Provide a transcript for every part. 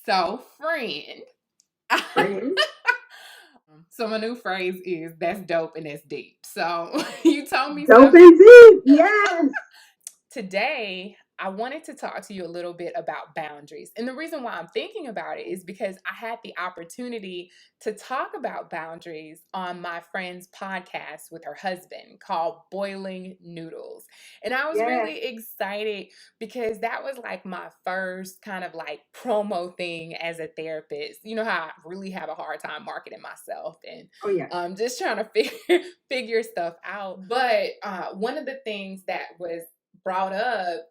So, friend. Friend. So my new phrase is that's dope and that's deep. So you told me Dope something. and deep. Yes. Today, I wanted to talk to you a little bit about boundaries. And the reason why I'm thinking about it is because I had the opportunity to talk about boundaries on my friend's podcast with her husband called Boiling Noodles. And I was Yes. really excited because that was like my first kind of like promo thing as a therapist. You know how I really have a hard time marketing myself and Oh yeah. just trying to figure stuff out. But one of the things that was brought up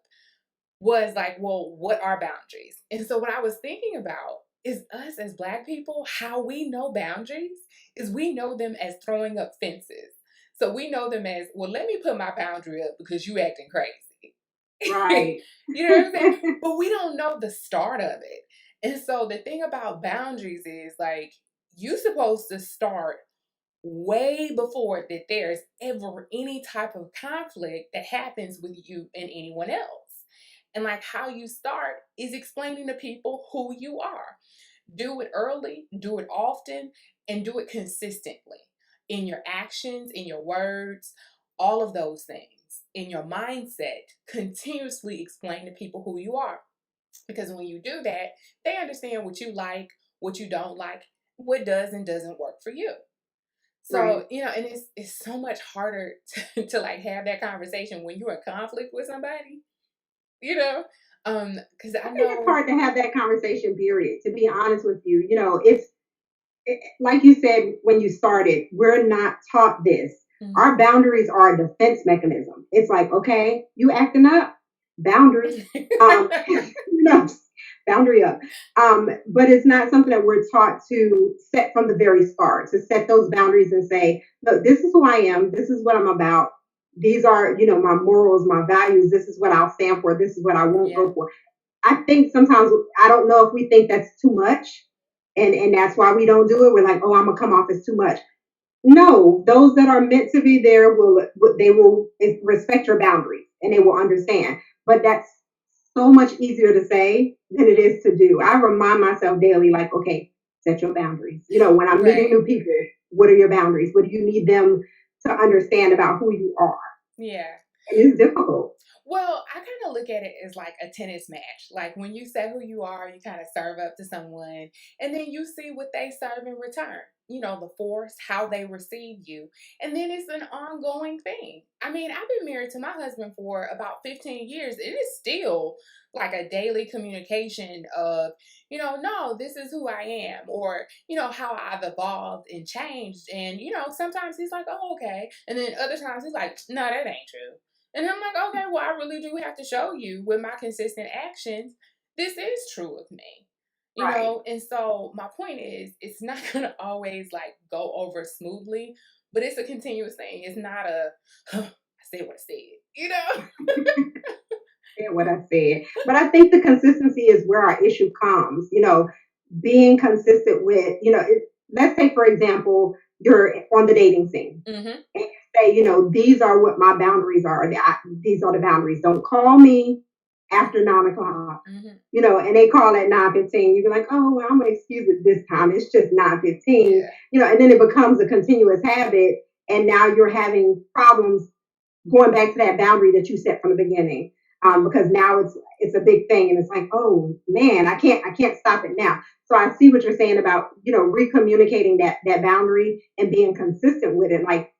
was like, well, what are boundaries? And so what I was thinking about is us as Black people, how we know boundaries is we know them as throwing up fences. So we know them as, well, let me put my boundary up because you acting crazy. Right. You know what I'm saying? But we don't know the start of it. And so the thing about boundaries is like, you're supposed to start way before that there's ever any type of conflict that happens with you and anyone else. And like how you start is explaining to people who you are. Do it early, do it often, and do it consistently in your actions, in your words, all of those things. In your mindset, continuously explain to people who you are. Because when you do that, they understand what you like, what you don't like, what does and doesn't work for you. Right. So, and it's so much harder to like have that conversation when you're in conflict with somebody, you know? Because I I think it's know. hard to have that conversation, period, to be honest with you. It's like you said when you started, we're not taught this. Our Mhm. boundaries are a defense mechanism. It's like, okay, you acting up, boundary. You know, boundary up. But it's not something that we're taught to set from the very start, to set those boundaries and say, look, this is who I am, this is what I'm about. These are, my morals, my values. This is what I'll stand for. This is what I won't Yeah. go for. I think sometimes, I don't know if we think that's too much, and that's why we don't do it. We're like, oh, I'm gonna come off as too much. No, those that are meant to be there will respect your boundaries and they will understand. But that's so much easier to say than it is to do. I remind myself daily, like, okay, set your boundaries. When I'm meeting Right. new people, what are your boundaries? What do you need them to understand about who you are? Yeah. And it's difficult. Well, I kind of look at it as like a tennis match. Like when you say who you are, you kind of serve up to someone, and then you see what they serve in return. The force, how they receive you. And then it's an ongoing thing. I mean, I've been married to my husband for about 15 years. It is still like a daily communication of, no, this is who I am, or, how I've evolved and changed. And, sometimes he's like, oh, okay. And then other times he's like, no, that ain't true. And I'm like, okay, well, I really do have to show you with my consistent actions, this is true of me. Right. And so my point is, it's not going to always like go over smoothly, but it's a continuous thing. It's not I said what I said. What I said. But I think the consistency is where our issue comes. Being consistent with, let's say, for example, you're on the dating scene Mm-hmm. and you say, these are what my boundaries are. These are the boundaries. Don't call me after 9 o'clock. Mm-hmm. And they call at 9:15. You be like, oh, well, I'm gonna excuse it this time. It's just 9:15. Yeah. And then it becomes a continuous habit, and now you're having problems going back to that boundary that you set from the beginning. Because now it's a big thing, and it's like, oh man, I can't stop it now. So I see what you're saying about recommunicating that boundary and being consistent with it. Like,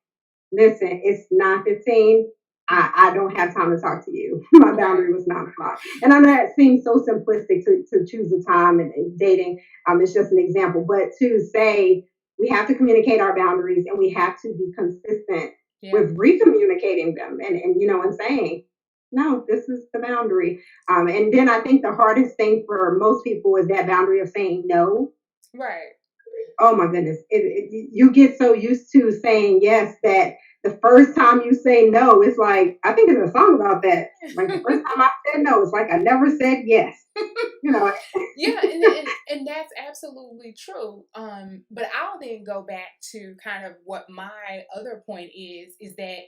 listen, it's 9:15. I don't have time to talk to you. My Right. boundary was 9 o'clock. And I know that seems so simplistic to choose a time and dating. It's just an example. But to say we have to communicate our boundaries and we have to be consistent Yeah. with recommunicating them and saying, no, this is the boundary. And then I think the hardest thing for most people is that boundary of saying no. Right. Oh my goodness. You get so used to saying yes that the first time you say no, it's like, I think there's a song about that. Like the first time I said no, it's like I never said yes. You know. Yeah, and that's absolutely true. But I'll then go back to kind of what my other point is that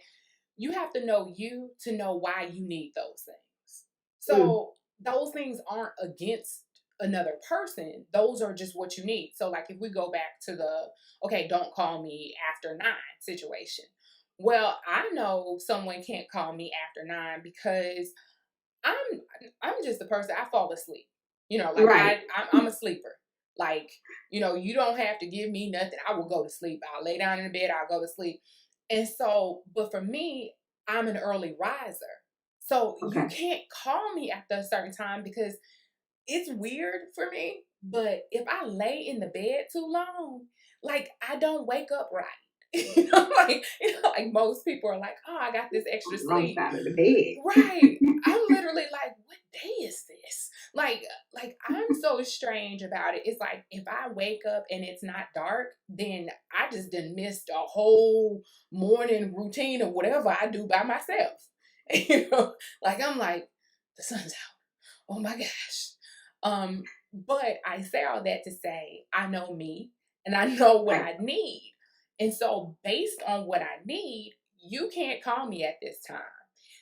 you have to know you to know why you need those things. Mm, So those things aren't against another person, those are just what you need. So like if we go back to the okay, don't call me after 9 situation. Well, I know someone can't call me after 9 because I'm I'm just the person I fall asleep. Like Right. I'm a sleeper. Like, you don't have to give me nothing. I will go to sleep. I'll lay down in the bed, I'll go to sleep. And so, but for me, I'm an early riser. So you Okay. can't call me after a certain time because it's weird for me, but if I lay in the bed too long, like I don't wake up right. Like most people are like, oh, I got this extra On the wrong sleep. side of the bed. Right. I'm literally like, what day is this? Like I'm so strange about it. It's like if I wake up and it's not dark, then I just done missed a whole morning routine of whatever I do by myself. Like I'm like, the sun's out. Oh my gosh. But I say all that to say I know me and I know what Right. I need. And so based on what I need, you can't call me at this time.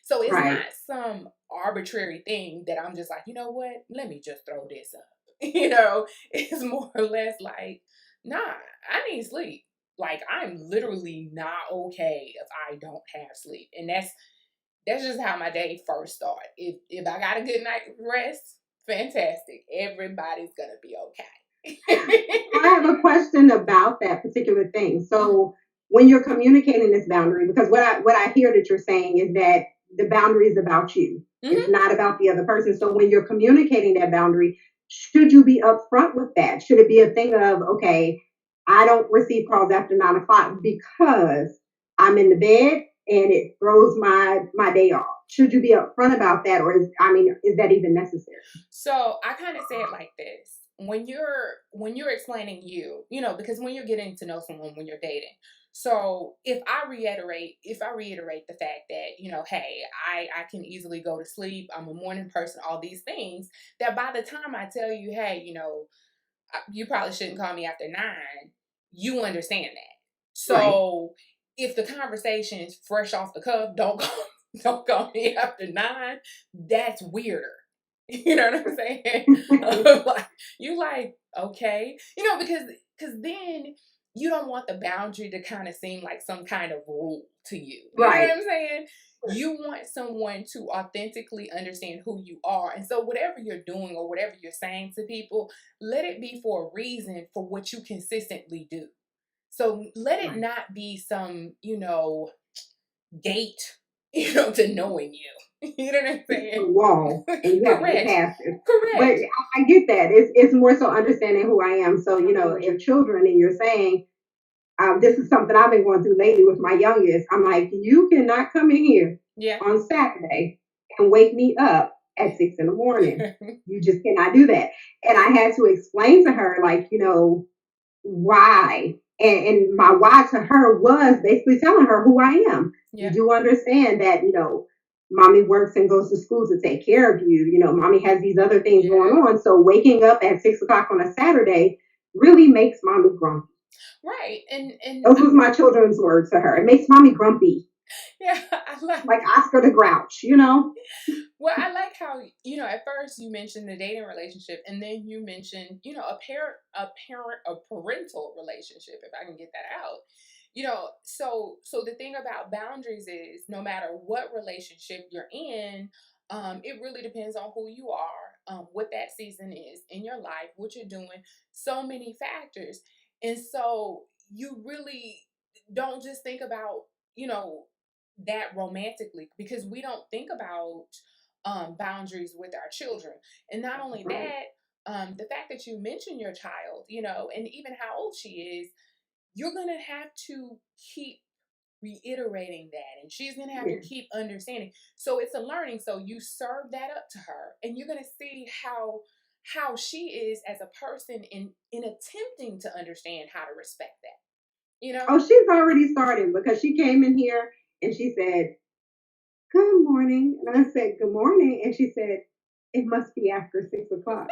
So it's not Right. some arbitrary thing that I'm just like, you know what? Let me just throw this up. It's more or less like, nah, I need sleep. Like I'm literally not okay if I don't have sleep. And that's just how my day first started. If I got a good night rest, fantastic. Everybody's gonna be I okay. have a question about that particular thing. Mhm. So when you're communicating this boundary, because what I hear that you're saying is that the boundary is about you. It's Mhm. not about the other person. So when you're communicating that boundary, should you be upfront with that? Should it be a thing of, okay, I don't receive calls after 9 o'clock because I'm in the bed and it throws my day off? Should you be upfront about that, or is that even necessary? So I kind of say it like this. When you're explaining because when you're getting to know someone when you're dating. So if I reiterate the fact that, hey, I can easily go to sleep, I'm a morning person, all these things, that by the time I tell you, hey, you probably shouldn't call me after 9, you understand that. Right. So if the conversation is fresh off the cuff, don't call, don't call me after 9, that's weirder. You know what I'm saying? Like you like, okay. Because then you don't want the boundary to kind of seem like some kind of rule to you. You know what Right. I'm saying? You want someone to authentically understand who you are. And so whatever you're doing or whatever you're saying to people, let it be for a reason for what you consistently do. So let it Right. not be some, gate, to knowing you. You know what I'm It's saying? a wall and you have to get Correct. past it. But Correct. I get that. It's more so understanding who I am. So, if children and you're saying, this is something I've been going through lately with my youngest, I'm like, you cannot come in here Yeah. on Saturday and wake me up at 6 in the morning. You just cannot do that. And I had to explain to her, like, why. And my why to her was basically telling her who I am. You Yeah. do understand that, mommy works and goes to school to take care of you. Mommy has these other things going Yeah. on. So waking up at 6 o'clock on a Saturday really makes mommy grumpy. Right. And Those was my children's words to her. It makes mommy grumpy, yeah, I like like Oscar the Grouch. well, I like how, at first you mentioned the dating relationship and then you mentioned, a parental relationship, if I can get that out. So the thing about boundaries is no matter what relationship you're in, it really depends on who you are, what that season is in your life, what you're doing, so many factors. And so you really don't just think about, you know, that romantically because we don't think about boundaries with our children. And not only Right. that, the fact that you mentioned your child, and even how old she is, you're going to have to keep reiterating that and she's going to have to Yeah. keep understanding. So it's a learning. So you serve that up to her and you're going to see how she is as a person in attempting to understand how to respect that, you know? Oh, she's already started because she came in here and she said, "Good morning." And I said, "Good morning." And she said, "It must be after 6 o'clock."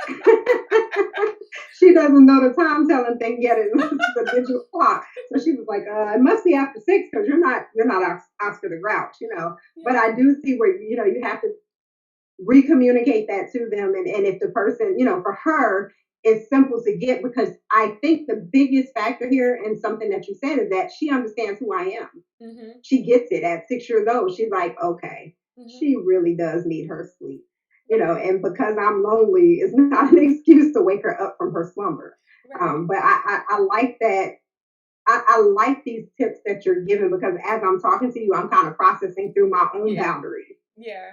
She doesn't know the time telling thing yet. It's the digital clock. So she was like, "It must be after 6 because you're not Oscar the Grouch." But Yeah. I do see where, you have to recommunicate that to them. And if the person, for her, it's simple to get, because I think the biggest factor here, and something that you said, is that she understands who I am. Mm-hmm. She gets it at 6 years old. She's like, okay, Mm-hmm. she really does need her sleep. Right. And because I'm lonely is not an excuse to wake her up from her slumber. Right. But I like that. I like these tips that you're giving, because as I'm talking to you, I'm kind of processing through my own Yeah. boundaries. Yeah.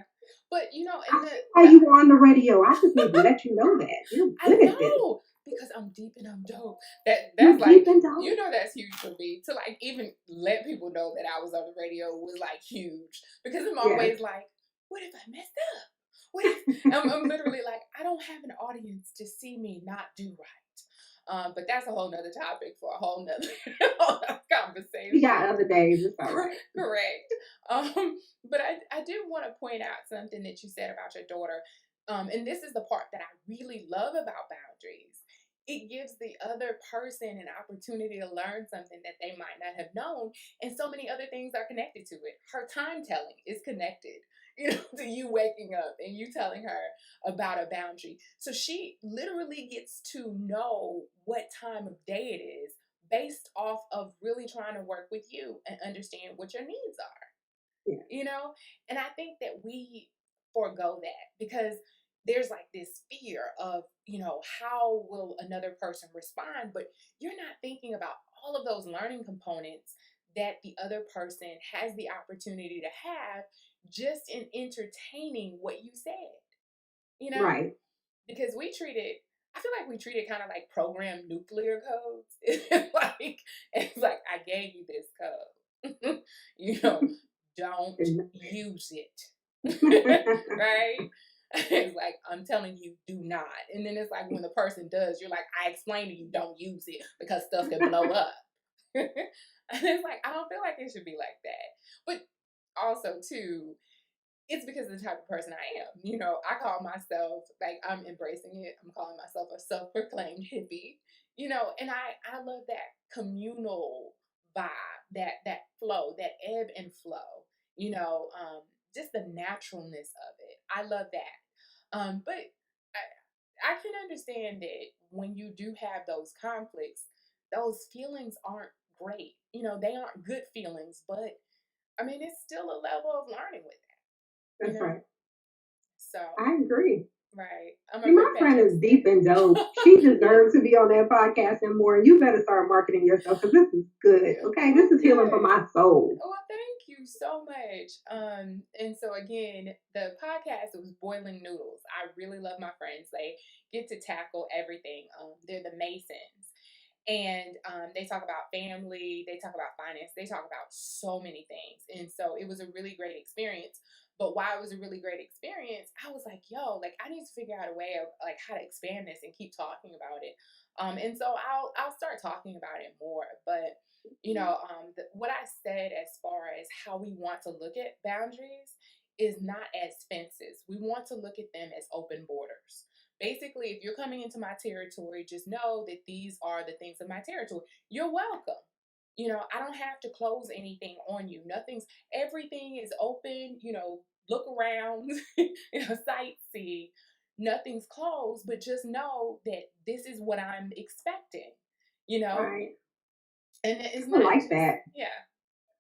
But I in see why the you were on the radio. I just need to let you know that you're I good at this. know, because I'm deep and I'm dope. You're That's like, deep and dope. that's huge for me, to like even let people know that I was on the radio was like huge, because I'm Yes. always like, what if I messed up? What if I'm literally like, I don't have an audience to see me not do right. But that's a whole nother topic for a whole nother We conversation. got other days. It's all right. Correct. But I do want to point out something that you said about your daughter. And this is the part that I really love about boundaries. It gives the other person an opportunity to learn something that they might not have known. And so many other things are connected to it. Her time telling is connected, to you waking up and you telling her about a boundary. So she literally gets to know what time of day it is based off of really trying to work with you and understand what your needs are, Yeah. And I think that we forego that because there's like this fear of, how will another person respond? But you're not thinking about all of those learning components that the other person has the opportunity to have just in entertaining what you said, you know? Right. Because I feel like we treat it kind of like programmed nuclear codes. It's like I gave you this code. Don't use it. Right? It's like I'm telling you, do not. And then it's like when the person does, you're like, I explained to you, don't use it because stuff can blow up. And it's like I don't feel like it should be like that. But also too, it's because of the type of person I am. I call myself, like, I'm embracing it. I'm calling myself a self-proclaimed hippie, and I love that communal vibe, that flow, that ebb and flow, just the naturalness of it. I love that. But I can understand that when you do have those conflicts, those feelings aren't great. They aren't good feelings, but I mean, it's still a level of learning with that, That's right. So, I agree. right. I'm See, gonna my friend is deep and dope. She deserves to be on that podcast and more. You better start marketing yourself, because this is good. Okay, this is healing for Okay. my soul. Well, thank you so much. And so again, the podcast was Boiling Noodles. I really love my friends. They get to tackle everything. They're the Masons. And they talk about family, they talk about finance, they talk about so many things. And so it was a really great experience. But while it was a really great experience, I was like, yo, like I need to figure out a way of like how to expand this and keep talking about it. And so I'll start talking about it more. But what I said as far as how we want to look at boundaries is not as fences. We want to look at them as open borders. Basically, if you're coming into my territory, just know that these are the things of my territory. You're welcome. I don't have to close anything on you. Everything is open, look around, sightsee. Nothing's closed, but just know that this is what I'm expecting, you know? Right. And it's I not like just, that. yeah,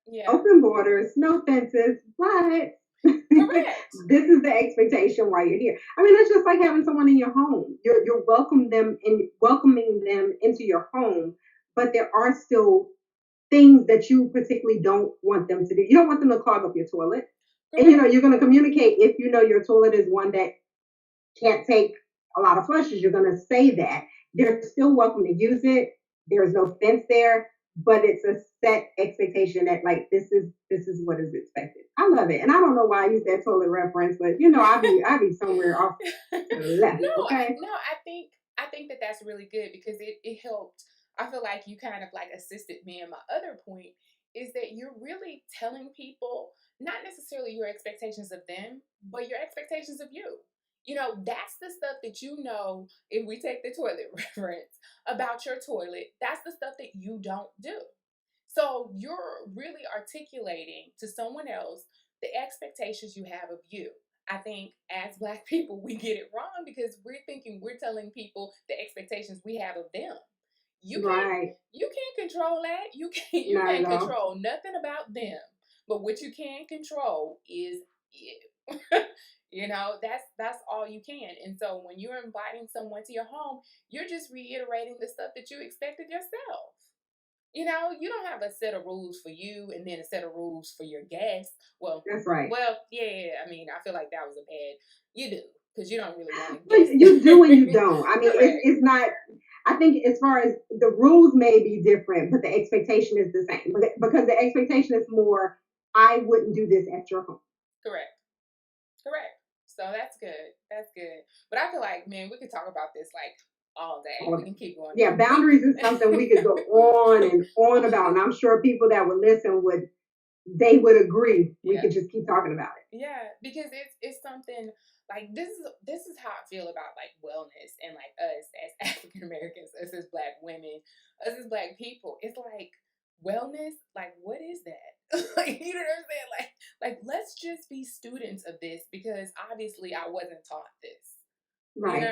yeah, Open borders, no fences, but correct. this is the expectation while you're here. I mean, it's just like having someone in your home. You're welcoming them into your home, but there are still things that you particularly don't want them to do. You don't want them to clog up your toilet. And Correct. you're going to communicate. If you know your toilet is one that can't take a lot of flushes, you're going to say that. They're still welcome to use it. There's no fence there, but it's a set expectation that like this is what is expected. I love it, and I don't know why I use that toilet reference, but I'll be somewhere off to the left. No, Okay. I think that that's really good because it helped. I feel like you kind of like assisted me in my other point is that you're really telling people not necessarily your expectations of them, but your expectations of you. That's the stuff that if we take the toilet reference about your toilet, that's the stuff that you don't do. So you're really articulating to someone else the expectations you have of you. I think as Black people, we get it wrong because we're thinking we're telling people the expectations we have of them. Right. You can't control that. You Not at can't all. control nothing about them. But what you can control is you. That's all you can. And so when you're inviting someone to your home, you're just reiterating the stuff that you expected yourself. You don't have a set of rules for you and then a set of rules for your guests. Well, That's right. yeah. I mean, I feel like that was a bad. You do because you don't really want to But guess. you do and you don't. I mean, Correct. it's not. I think as far as the rules may be different, but the expectation is the same because the expectation is more. I wouldn't do this at your home. Correct. Correct. So that's good. That's good. But I feel like, man, we could talk about this like all day. We can keep going. Yeah, boundaries is something we could go on and on about, and I'm sure people that would listen would agree. We could just keep talking about it. Yeah, because it's something like this is how I feel about like wellness and like us as African Americans, us as Black women, us as Black people. It's like wellness, like what is that? Like you know what I'm saying? Like let's just be students of this because obviously I wasn't taught this. Right.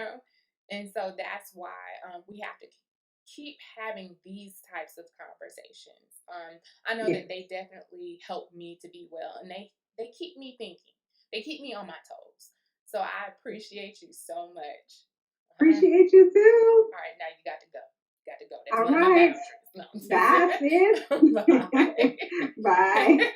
And so that's why we have to keep having these types of conversations. I know that they definitely help me to be well, and they keep me thinking. They keep me on my toes. So I appreciate you so much. Appreciate you too. All right, now you got to go. Got to go. That's all one right. Of my boundaries. No, that's it. Bye. Bye.